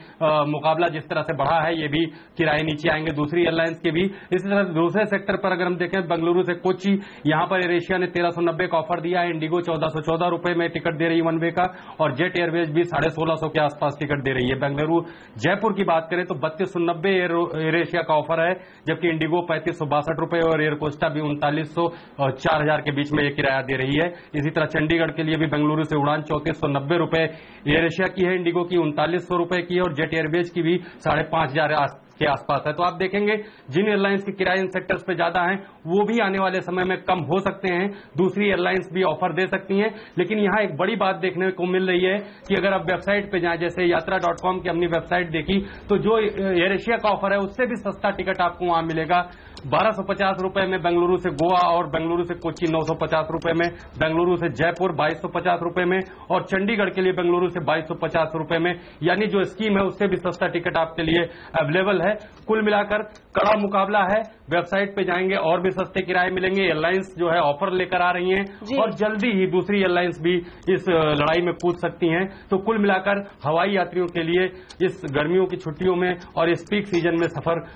मुकाबला जिस तरह से बढ़ा है ये भी किराए नीचे आएंगे दूसरी एयरलाइंस के भी। इसी तरह दूसरे सेक्टर पर अगर हम देखें, बेंगलुरु से कोची, यहां पर एयर एशिया ने 1390 का ऑफर दिया है। इंडिगो 1414 रुपए में टिकट दे रही है वन वे का, और जेट एयरवेज भी 1650 के आसपास टिकट दे रही है। बेंगलुरु जयपुर की बात करें तो 3290 एयर एशिया का ऑफर है, जबकि इंडिगो 3562 रुपए और एयर कोस्टा भी 3900 और 4000 के बीच में ये किराया दे रही है। इसी तरह चंडीगढ़ के लिए भी बेंगलुरु से उड़ान 3490 रुपए एयर एशिया की है, इंडिगो की 3900 रुपए की है और जेट एयरवेज की भी 5500 के आसपास है। तो आप देखेंगे जिन एयरलाइंस के किराए इन सेक्टर्स पे ज्यादा हैं वो भी आने वाले समय में कम हो सकते हैं, दूसरी एयरलाइंस भी ऑफर दे सकती हैं। लेकिन यहां एक बड़ी बात देखने को मिल रही है कि अगर आप वेबसाइट पे जाएं, जैसे यात्रा.com की अपनी वेबसाइट देखी, तो जो एयर एशिया का ऑफर है उससे भी सस्ता टिकट आपको वहां मिलेगा। 1250 रुपए में बेंगलुरु से गोवा और बेंगलुरु से कोची 950 रुपए में, बेंगलुरु से जयपुर 2250 रुपए में और चंडीगढ़ के लिए बेंगलुरु से 2250 रुपए में, यानी जो स्कीम है उससे भी सस्ता टिकट आपके लिए अवेलेबल है। कुल मिलाकर कड़ा मुकाबला है। वेबसाइट पे जाएंगे और भी सस्ते किराए मिलेंगे। एयरलाइंस जो है ऑफर लेकर आ रही हैं और जल्दी ही दूसरी एयरलाइंस भी इस लड़ाई में कूद सकती हैं। तो कुल मिलाकर हवाई यात्रियों के लिए इस गर्मियों की छुट्टियों में और इस पीक सीजन में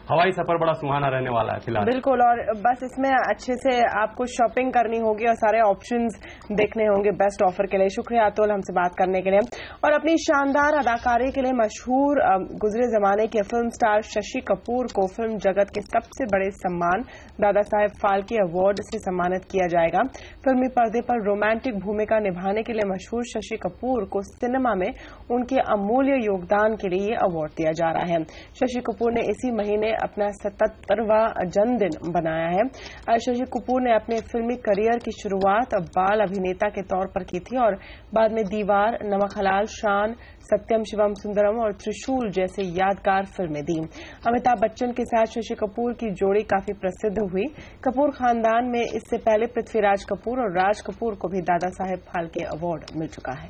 हवाई सफर बड़ा सुहाना रहने वाला है फिलहाल। बिल्कुल, और बस इसमें अच्छे से आपको शॉपिंग करनी होगी और सारे ऑप्शंस देखने होंगे बेस्ट ऑफर के लिए। शुक्रिया अतुल हमसे बात करने के लिए। और अपनी शानदार अदाकारी के लिए मशहूर गुजरे जमाने के फिल्म स्टार शशि कपूर को फिल्म जगत के सबसे बड़े सम्मान दादा साहेब फाल्के अवार्ड से सम्मानित किया जाएगा। फिल्मी पर्दे पर रोमांटिक भूमिका निभाने के लिए मशहूर शशि कपूर को सिनेमा में उनके अमूल्य योगदान के लिए अवार्ड दिया जा रहा है। शशि कपूर ने इसी महीने अपना 77वां जन्मदिन बनाया है। शशि कपूर ने अपने फिल्मी करियर की शुरुआत बाल अभिनेता के तौर पर की थी और बाद में दीवार, नमक हलाल, शान, सत्यम शिवम सुंदरम और त्रिशूल जैसे यादगार फिल्में दी। अमिताभ बच्चन के साथ शशि कपूर की जोड़ी काफी प्रसिद्ध हुई। कपूर खानदान में इससे पहले पृथ्वीराज कपूर और राज कपूर को भी दादा साहेब फाल्के अवार्ड मिल चुका है।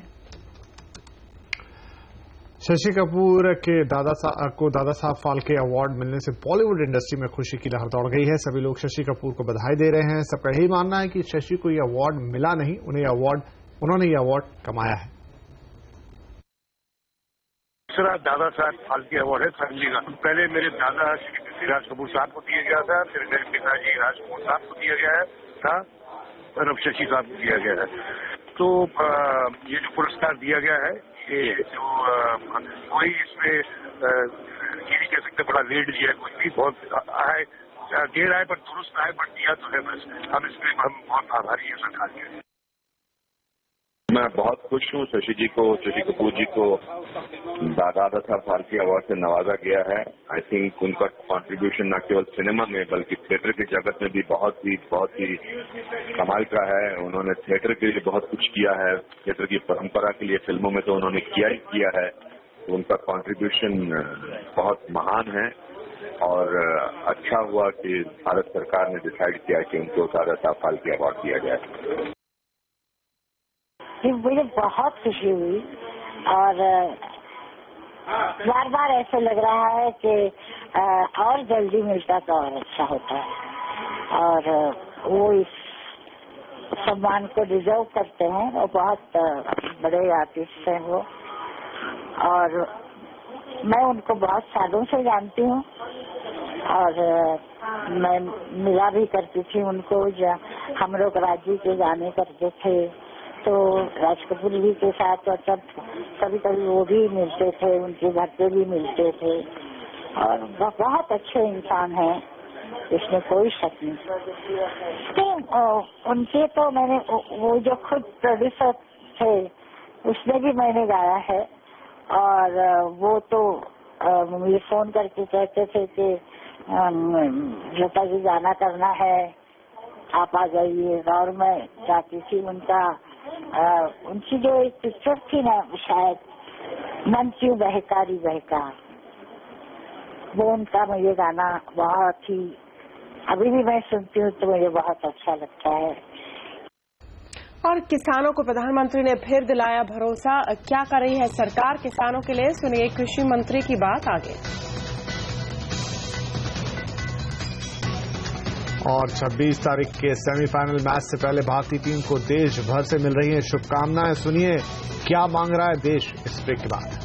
शशि कपूर के दादा साहब फाल्के अवार्ड मिलने से बॉलीवुड इंडस्ट्री में खुशी की लहर दौड़ गई है। सभी लोग शशि कपूर को बधाई दे रहे हैं। सबका यही मानना है कि शशि को यह अवार्ड मिला नहीं, उन्होंने यह अवार्ड कमाया है। दूसरा दादा साहब फाल्के अवार्ड है फैमिली का। पहले मेरे दादा राज कपूर साहब को दिया गया था, फिर मेरे पिताजी राज कपूर साहब को दिया गया था और अब शशि साहब को दिया गया है। तो ये जो पुरस्कार दिया गया है, ये जो कोई इसमें ये नहीं कह सकते बड़ा लेट दिया है, कुछ भी बहुत आए देर आए पर दुरुस्त आए, बट दिया तो है। बस हम इसमें हम बहुत आभारी हैं सरकार के। मैं बहुत खुश हूँ शशि कपूर जी को दादा साहब फाल्के अवार्ड से नवाजा गया है। आई थिंक उनका कंट्रीब्यूशन न केवल सिनेमा में बल्कि थिएटर की जगत में भी बहुत ही कमाल का है। उन्होंने थिएटर के लिए बहुत कुछ किया है, थिएटर की परंपरा के लिए फिल्मों में तो उन्होंने किया ही किया है। तो उनका कंट्रीब्यूशन बहुत महान है और अच्छा हुआ कि भारत सरकार ने डिसाइड किया कि उनको दादा साहब फाल्के अवार्ड दिया जाए। मुझे बहुत खुशी हुई और बार बार ऐसे लग रहा है कि और जल्दी मिलता तो और अच्छा होता है। और वो इस सम्मान को डिजर्व करते हैं। वो बहुत बड़े आर्टिस्ट हैं वो, और मैं उनको बहुत सालों से जानती हूँ और मैं मिला भी करती थी उनको। जब हम लोग राज्य के गाने करते थे तो राज कपूर जी के साथ और तब कभी कभी वो भी मिलते थे, उनके घर पे भी मिलते थे और बहुत अच्छे इंसान हैं, इसमें कोई शक नहीं। उनके तो मैंने वो जो खुद प्रोड्यूसर थे उसमें भी मैंने गाया है और वो तो मुझे फोन करके कहते थे कि लता जी गाना करना है, आप आ जाइए। और मैं चाहती थी उनकी जो एक पिक्चर थी ना, शायद मन क्यों बहकारी बहका, वो उनका मुझे गाना बहुत ही अभी भी मैं सुनती हूँ तो मुझे बहुत अच्छा लगता है। और किसानों को प्रधानमंत्री ने फिर दिलाया भरोसा। क्या कर रही है सरकार किसानों के लिए, सुनिए कृषि मंत्री की बात आगे। और 26 तारीख के सेमीफाइनल मैच से पहले भारतीय टीम को देश भर से मिल रही है शुभकामनाएं। सुनिए क्या मांग रहा है देश इस ब्रेक के बाद।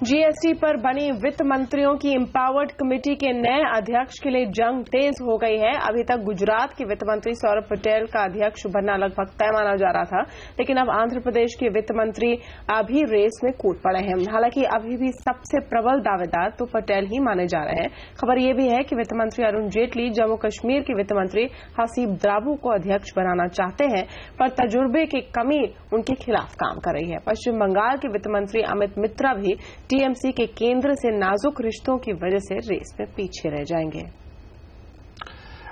जीएसटी पर बनी वित्त मंत्रियों की एम्पावर्ड कमेटी के नए अध्यक्ष के लिए जंग तेज हो गई है। अभी तक गुजरात के वित्त मंत्री सौरभ पटेल का अध्यक्ष बनना लगभग तय माना जा रहा था, लेकिन अब आंध्र प्रदेश के वित्त मंत्री अभी रेस में कूद पड़े हैं। हालांकि अभी भी सबसे प्रबल दावेदार तो पटेल ही माने जा रहे हैं। खबर यह भी है कि वित्त मंत्री अरुण जेटली जम्मू कश्मीर के वित्त मंत्री हसीब द्राबू को अध्यक्ष बनाना चाहते हैं, पर तजुर्बे की कमी उनके खिलाफ काम कर रही है। पश्चिम बंगाल के वित्त मंत्री अमित मित्रा भी टीएमसी के केंद्र से नाजुक रिश्तों की वजह से रेस में पीछे रह जाएंगे।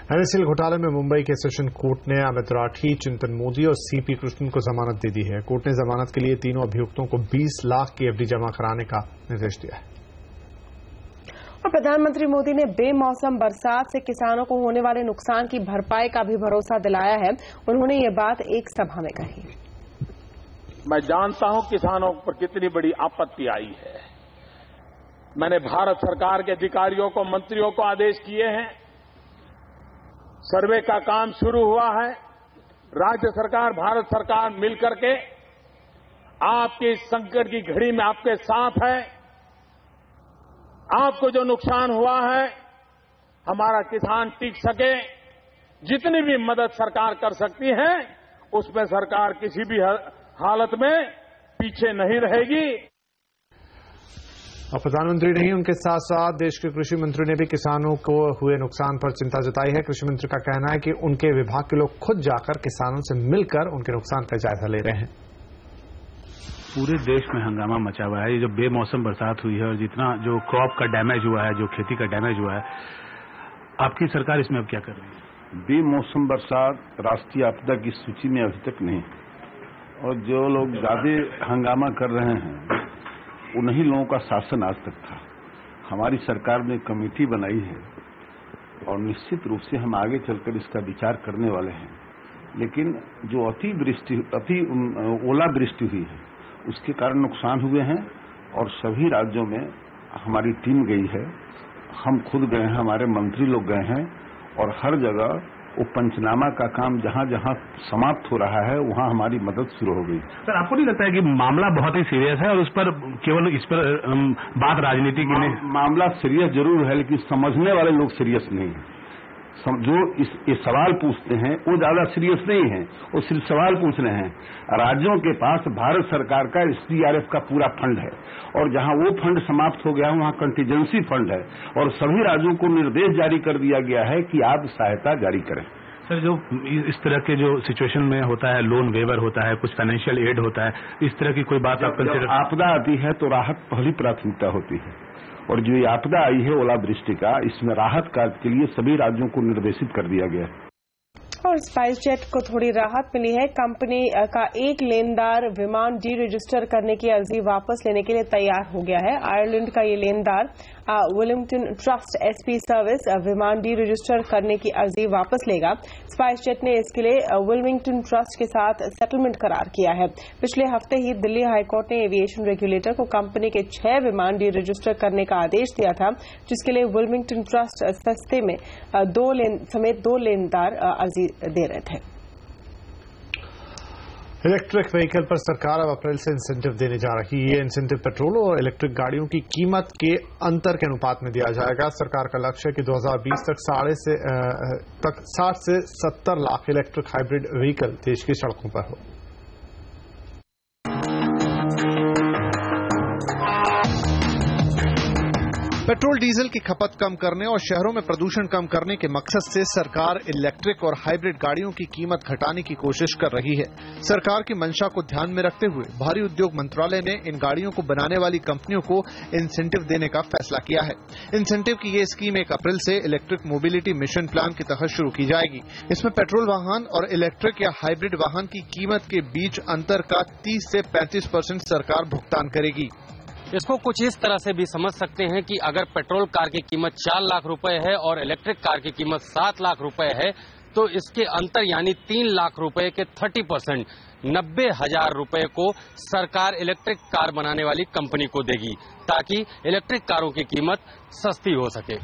एनएसएल घोटाले में मुंबई के सेशन कोर्ट ने अमित राठी, चिंतन मोदी और सीपी कृष्णन को जमानत दे दी है। कोर्ट ने जमानत के लिए तीनों अभियुक्तों को 20 लाख की एफडी जमा कराने का निर्देश दिया है। और प्रधानमंत्री मोदी ने बेमौसम बरसात से किसानों को होने वाले नुकसान की भरपाई का भी भरोसा दिलाया है। उन्होंने ये बात एक सभा में कही। मैं जानता हूं किसानों पर कितनी बड़ी आपत्ति आई है। मैंने भारत सरकार के अधिकारियों को, मंत्रियों को आदेश किए हैं। सर्वे का काम शुरू हुआ है। राज्य सरकार, भारत सरकार मिलकर के आपके संकट की घड़ी में आपके साथ है। आपको जो नुकसान हुआ है, हमारा किसान टिक सके, जितनी भी मदद सरकार कर सकती है, उसमें सरकार किसी भी हालत में पीछे नहीं रहेगी। और प्रधानमंत्री नहीं, उनके साथ साथ देश के कृषि मंत्री ने भी किसानों को हुए नुकसान पर चिंता जताई है। कृषि मंत्री का कहना है कि उनके विभाग के लोग खुद जाकर किसानों से मिलकर उनके नुकसान का जायजा ले रहे हैं। पूरे देश में हंगामा मचा हुआ है। ये जो बेमौसम बरसात हुई है और जितना जो क्रॉप का डैमेज हुआ है, जो खेती का डैमेज हुआ है, आपकी सरकार इसमें अब क्या कर रही है? बेमौसम बरसात राष्ट्रीय आपदा की सूची में अभी तक नहीं, और जो लोग ज्यादा हंगामा कर रहे हैं उन्हीं लोगों का शासन आज तक था। हमारी सरकार ने कमेटी बनाई है और निश्चित रूप से हम आगे चलकर इसका विचार करने वाले हैं। लेकिन जो अति ओलावृष्टि हुई है उसके कारण नुकसान हुए हैं और सभी राज्यों में हमारी टीम गई है, हम खुद गए हैं, हमारे मंत्री लोग गए हैं और हर जगह वो पंचनामा का काम जहां जहां समाप्त हो रहा है वहां हमारी मदद शुरू हो गई। सर, आपको नहीं लगता है कि मामला बहुत ही सीरियस है और उस पर केवल इस पर बात राजनीति की नहीं? मामला सीरियस जरूर है, लेकिन समझने वाले लोग सीरियस नहीं है। जो ये सवाल पूछते हैं वो ज्यादा सीरियस नहीं है, वो सिर्फ सवाल पूछ रहे हैं। राज्यों के पास भारत सरकार का SDRF का पूरा फंड है और जहां वो फंड समाप्त हो गया वहां कंटीजेंसी फंड है और सभी राज्यों को निर्देश जारी कर दिया गया है कि आप सहायता जारी करें। सर, जो इस तरह के जो सिचुएशन में होता है, लोन वेवर होता है, कुछ फाइनेंशियल एड होता है, इस तरह की कोई बात आप कंसिडर? आपदा आती है तो राहत पहली प्राथमिकता होती है और जो ये आपदा आई है ओलावृष्टि का, इसमें राहत कार्य के लिए सभी राज्यों को निर्देशित कर दिया गया है। और स्पाइस जेट को थोड़ी राहत मिली है। कंपनी का एक लेनदार विमान डी रजिस्टर करने की अर्जी वापस लेने के लिए तैयार हो गया है। आयरलैंड का ये लेनदार विलिंगटन ट्रस्ट SP सर्विस विमान डी रजिस्टर करने की अर्जी वापस लेगा। स्पाइस जेट ने इसके लिए विलिंगटन ट्रस्ट के साथ सेटलमेंट करार किया है। पिछले हफ्ते ही दिल्ली हाईकोर्ट ने एविएशन रेगुलेटर को कंपनी के 6 विमान डी रजिस्टर करने का आदेश दिया था, जिसके लिए विलिंगटन ट्रस्ट सस्ते में समेत 2 लेनदार अर्जी दे रहे थे। इलेक्ट्रिक व्हीकल पर सरकार अब अप्रैल से इंसेंटिव देने जा रही है। इंसेंटिव पेट्रोल और इलेक्ट्रिक गाड़ियों की कीमत के अंतर के अनुपात में दिया जाएगा। सरकार का लक्ष्य है कि 2020 तक 60 से 70 लाख इलेक्ट्रिक हाइब्रिड व्हीकल देश की सड़कों पर हो। पेट्रोल डीजल की खपत कम करने और शहरों में प्रदूषण कम करने के मकसद से सरकार इलेक्ट्रिक और हाइब्रिड गाड़ियों की कीमत घटाने की कोशिश कर रही है। सरकार की मंशा को ध्यान में रखते हुए भारी उद्योग मंत्रालय ने इन गाड़ियों को बनाने वाली कंपनियों को इंसेंटिव देने का फैसला किया है। इंसेंटिव की ये स्कीम 1 अप्रैल से इलेक्ट्रिक मोबिलिटी मिशन प्लान के तहत शुरू की जाएगी। इसमें पेट्रोल वाहन और इलेक्ट्रिक या हाइब्रिड वाहन की कीमत के बीच अंतर का 30 से 35% सरकार भुगतान करेगी। इसको कुछ इस तरह से भी समझ सकते हैं कि अगर पेट्रोल कार की कीमत 4 लाख रुपए है और इलेक्ट्रिक कार की कीमत 7 लाख रुपए है, तो इसके अंतर यानी 3 लाख रुपए के 30% 90,000 रुपए को सरकार इलेक्ट्रिक कार बनाने वाली कंपनी को देगी, ताकि इलेक्ट्रिक कारों की कीमत सस्ती हो सके।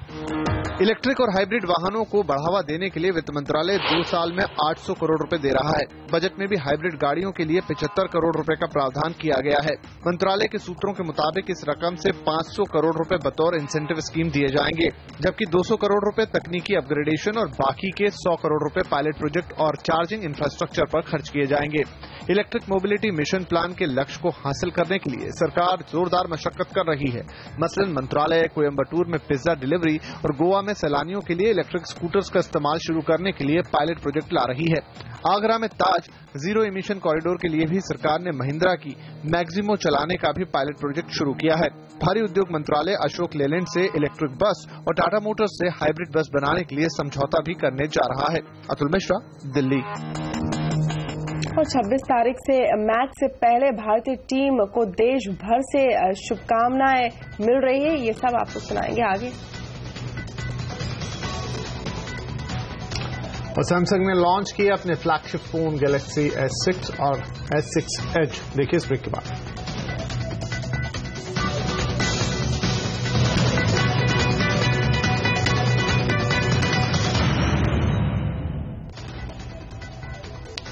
इलेक्ट्रिक और हाइब्रिड वाहनों को बढ़ावा देने के लिए वित्त मंत्रालय 2 साल में 800 करोड़ रुपए दे रहा है। बजट में भी हाइब्रिड गाड़ियों के लिए 75 करोड़ रुपए का प्रावधान किया गया है। मंत्रालय के सूत्रों के मुताबिक इस रकम से 500 करोड़ रुपए बतौर इंसेंटिव स्कीम दिए जाएंगे, जबकि 200 करोड़ रुपए तकनीकी अपग्रेडेशन और बाकी के 100 करोड़ रुपए पायलट प्रोजेक्ट और चार्जिंग इंफ्रास्ट्रक्चर पर खर्च किए जाएंगे। इलेक्ट्रिक मोबिलिटी मिशन प्लान के लक्ष्य को हासिल करने के लिए सरकार जोरदार मशक्कत कर रही है। मसलन मंत्रालय कोयम्बटूर में पिज्जा डिलीवरी और गोवा में सैलानियों के लिए इलेक्ट्रिक स्कूटर्स का इस्तेमाल शुरू करने के लिए पायलट प्रोजेक्ट ला रही है। आगरा में ताज जीरो इमिशन कॉरिडोर के लिए भी सरकार ने महिंद्रा की मैक्सिमो चलाने का भी पायलट प्रोजेक्ट शुरू किया है। भारी उद्योग मंत्रालय अशोक लेलैंड से इलेक्ट्रिक बस और टाटा मोटर्स से हाइब्रिड बस बनाने के लिए समझौता भी करने जा रहा है। अतुल मिश्रा, दिल्ली। और 26 तारीख से मैच से पहले भारतीय टीम को देश भर से शुभकामनाएं मिल रही है। ये सब आपको सुनाएंगे आगे। और सैमसंग ने लॉन्च किए अपने फ्लैगशिप फोन गैलेक्सी S6 और S6 Edge। देखिए इस ब्रेक के बाद।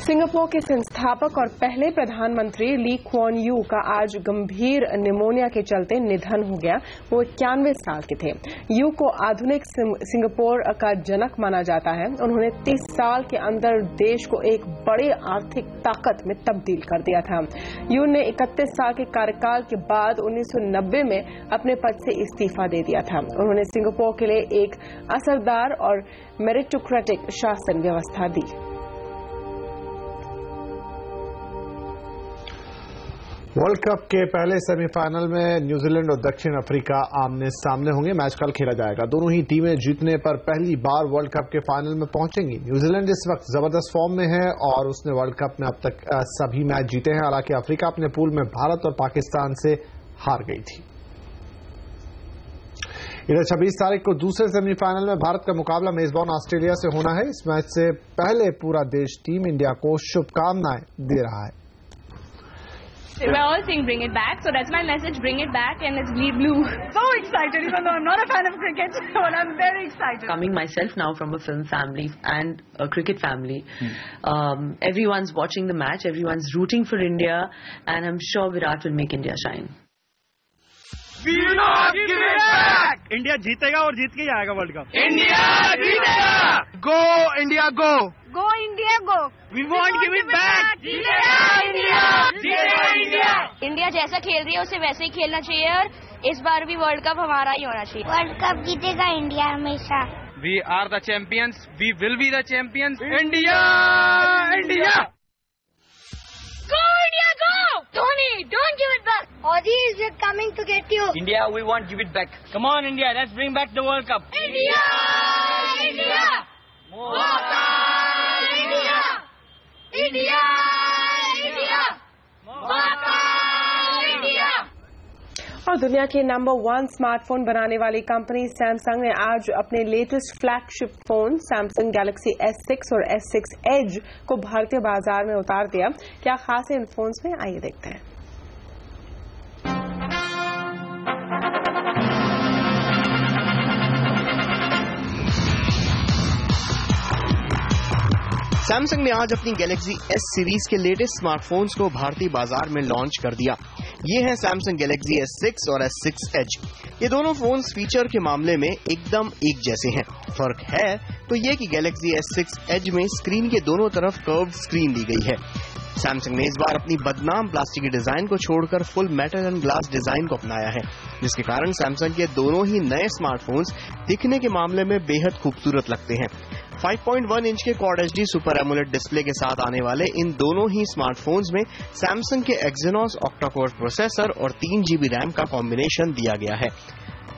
सिंगापुर के संस्थापक और पहले प्रधानमंत्री ली क्वान यू का आज गंभीर निमोनिया के चलते निधन हो गया। वो 91 साल के थे। यू को आधुनिक सिंगापुर का जनक माना जाता है। उन्होंने 30 साल के अंदर देश को एक बड़ी आर्थिक ताकत में तब्दील कर दिया था। यू ने 31 साल के कार्यकाल के बाद 1990 में अपने पद से इस्तीफा दे दिया था। उन्होंने सिंगापुर के लिए एक असरदार और मेरिटोक्रेटिक शासन व्यवस्था दी। वर्ल्ड कप के पहले सेमीफाइनल में न्यूजीलैंड और दक्षिण अफ्रीका आमने सामने होंगे। मैच कल खेला जाएगा। दोनों ही टीमें जीतने पर पहली बार वर्ल्ड कप के फाइनल में पहुंचेंगी। न्यूजीलैंड इस वक्त जबरदस्त फॉर्म में है और उसने वर्ल्ड कप में अब तक सभी मैच जीते हैं। हालांकि अफ्रीका अपने पूल में भारत और पाकिस्तान से हार गई थी। इधर 26 तारीख को दूसरे सेमीफाइनल में भारत का मुकाबला मेजबान ऑस्ट्रेलिया से होना है। इस मैच से पहले पूरा देश टीम इंडिया को शुभकामनाएं दे रहा है। We're all saying bring it back, so that's my message, bring it back and let's bleed blue. So excited, even though I'm not a fan of cricket, but I'm very excited. Coming myself now from a film family and a cricket family, everyone's watching the match, everyone's rooting for India, and I'm sure Virat will make India shine. We will not give it back! India जीतेगा और जीत के ही आएगा world cup. India जीतेगा! Go India go! Go India go! We won't give it back! जीतेगा India! जीतेगा India! India जैसा खेल रही है उसे वैसे ही खेलना चाहिए और इस बार भी वर्ल्ड कप हमारा ही होना चाहिए। वर्ल्ड कप जीतेगा इंडिया हमेशा। We are the champions. We will be the champions. India! India! Go India go! Dhoni, don't give it back! Aussies are coming to get you. India, we won't give it back. Come on, India, let's bring back the World Cup. India! India! Mota! India! India! India! Mota! India! और दुनिया के number 1 smartphone बनाने वाली company Samsung ने आज अपने latest flagship phone Samsung Galaxy S6 और S6 Edge को भारतीय बाजार में उतार दिया। क्या खास है इन फोन्स में, आइए देखते हैं। सैमसंग ने आज अपनी गैलेक्सी S सीरीज के लेटेस्ट स्मार्टफोन्स को भारतीय बाजार में लॉन्च कर दिया। ये है सैमसंग गैलेक्सी S6 और S6 Edge। ये दोनों फोन्स फीचर के मामले में एकदम एक जैसे हैं। फर्क है तो ये कि गैलेक्सी S6 Edge में स्क्रीन के दोनों तरफ कर्व्ड स्क्रीन दी गई है। सैमसंग ने इस बार अपनी बदनाम प्लास्टिक की डिजाइन को छोड़कर full metal and glass design को अपनाया है, जिसके कारण सैमसंग के दोनों ही नए स्मार्टफोन्स दिखने के मामले में बेहद खूबसूरत लगते हैं। 5.1 इंच के quad HD super AMOLED display के साथ आने वाले इन दोनों ही स्मार्टफोन्स में सैमसंग के एक्सिनोस ऑक्टा-कोर प्रोसेसर और 3 GB रैम का कॉम्बिनेशन दिया गया है।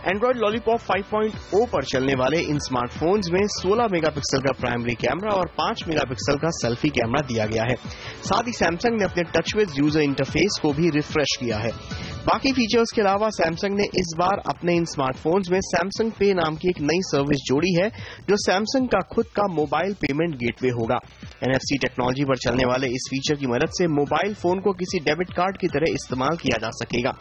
एंड्रॉइड लॉलीपॉप 5.0 पर चलने वाले इन स्मार्टफोन्स में 16 मेगापिक्सल का प्राइमरी कैमरा और 5 मेगापिक्सल का सेल्फी कैमरा दिया गया है। साथ ही सैमसंग ने अपने टचविज यूजर इंटरफेस को भी रिफ्रेश किया है। बाकी फीचर्स के अलावा सैमसंग ने इस बार अपने इन स्मार्टफोन्स में सैमसंग पे नाम की एक नई सर्विस जोड़ी है, जो सैमसंग का खुद का मोबाइल पेमेंट गेटवे होगा। NFC टेक्नोलॉजी पर चलने वाले इस फीचर की मदद से मोबाइल फोन को किसी डेबिट कार्ड की तरह इस्तेमाल किया जा सकेगा।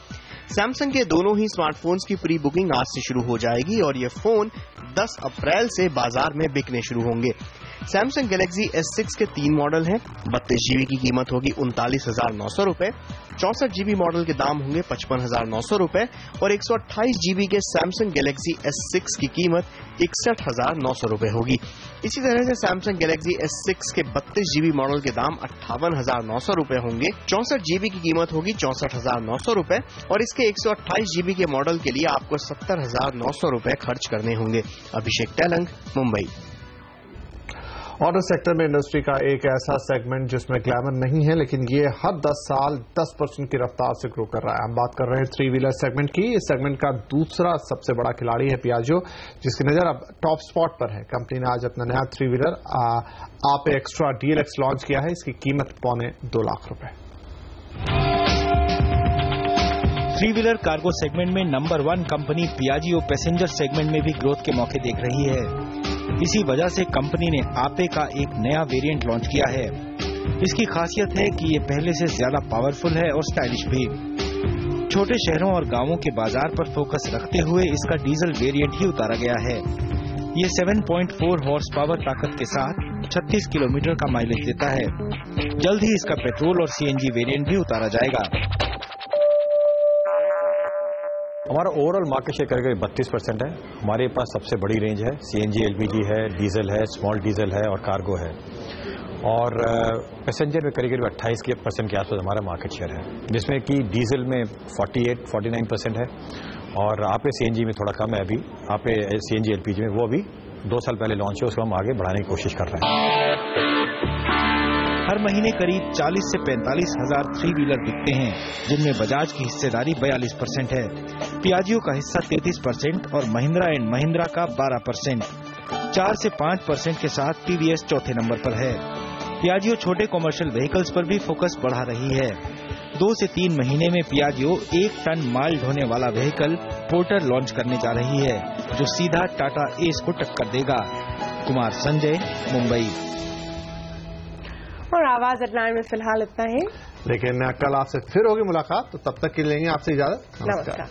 सैमसंग के दोनों ही स्मार्टफोन्स की प्री बुकिंग आज से शुरू हो जाएगी और ये फोन 10 अप्रैल से बाजार में बिकने शुरू होंगे। सैमसंग गैलेक्सी S6 के 3 मॉडल हैं। 32 GB की कीमत होगी 39,900 रुपए, 64 GB मॉडल के दाम होंगे 55,900 रुपए और 128 GB के सैमसंग गैलेक्सी S6 की कीमत 61,900 रुपए होगी। इसी तरह से सैमसंग गैलेक्सी S6 के 32 GB मॉडल के दाम 58,900 रुपए होंगे, 64 GB की कीमत होगी 64,900 रुपए और इसके 128 GB के मॉडल के लिए आपको 70,900 रुपए खर्च करने होंगे। अभिषेक तेलंग, मुंबई। ऑटो सेक्टर में इंडस्ट्री का एक ऐसा सेगमेंट जिसमें ग्लैमर नहीं है, लेकिन ये हर 10 साल 10% की रफ्तार से ग्रो कर रहा है। हम बात कर रहे हैं 3 व्हीलर सेगमेंट की। इस सेगमेंट का दूसरा सबसे बड़ा खिलाड़ी है पियाजो, जिसकी नजर अब टॉप स्पॉट पर है। कंपनी ने आज अपना नया 3 व्हीलर आप एक्स्ट्रा DLX लॉन्च किया है। इसकी कीमत $2.25 लाख। 3 व्हीलर कार्गो सेगमेंट में number 1 company Piaggio passenger segment में भी ग्रोथ के मौके देख रही है। इसी वजह से कंपनी ने आपे का एक नया वेरिएंट लॉन्च किया है। इसकी खासियत है कि ये पहले से ज्यादा पावरफुल है और स्टाइलिश भी। छोटे शहरों और गांवों के बाजार पर फोकस रखते हुए इसका डीजल वेरिएंट ही उतारा गया है। ये 7.4 हॉर्स पावर ताकत के साथ 36 किलोमीटर का माइलेज देता है। जल्द ही इसका पेट्रोल और सीएनजी वेरिएंट भी उतारा जाएगा। हमारा ओवरऑल मार्केट शेयर करीब 32% है। हमारे पास सबसे बड़ी रेंज है, सीएनजी, एलपीजी है, डीजल है, स्मॉल डीजल है और कार्गो है। और पैसेंजर में करीब 28% के आसपास हमारा मार्केट शेयर है, जिसमें कि डीजल में 48-49% है और आपे सीएनजी में थोड़ा कम है। अभी आपे सीएनजी एलपीजी में वो अभी 2 साल पहले लॉन्च है, उसको हम आगे बढ़ाने की कोशिश कर रहे हैं। हर महीने करीब 40 से 45 हजार 3 व्हीलर बिकते हैं, जिनमें बजाज की हिस्सेदारी 42% है, पियाजियो का हिस्सा 33% और महिंद्रा एंड महिंद्रा का 12%। 4 से 5% के साथ टीवीएस चौथे नंबर पर है। पियाजियो छोटे कॉमर्शियल व्हीकल्स पर भी फोकस बढ़ा रही है। 2 से 3 महीने में पियाजियो 1 टन माल ढोने वाला व्हीकल पोर्टर लॉन्च करने जा रही है, जो सीधा टाटा एस को टक्कर देगा। कुमार संजय, मुंबई। और आवाज एट 9 में फिलहाल इतना ही, लेकिन कल आपसे फिर होगी मुलाकात, तो तब तक के लिए आपसे इजाजत। नमस्कार।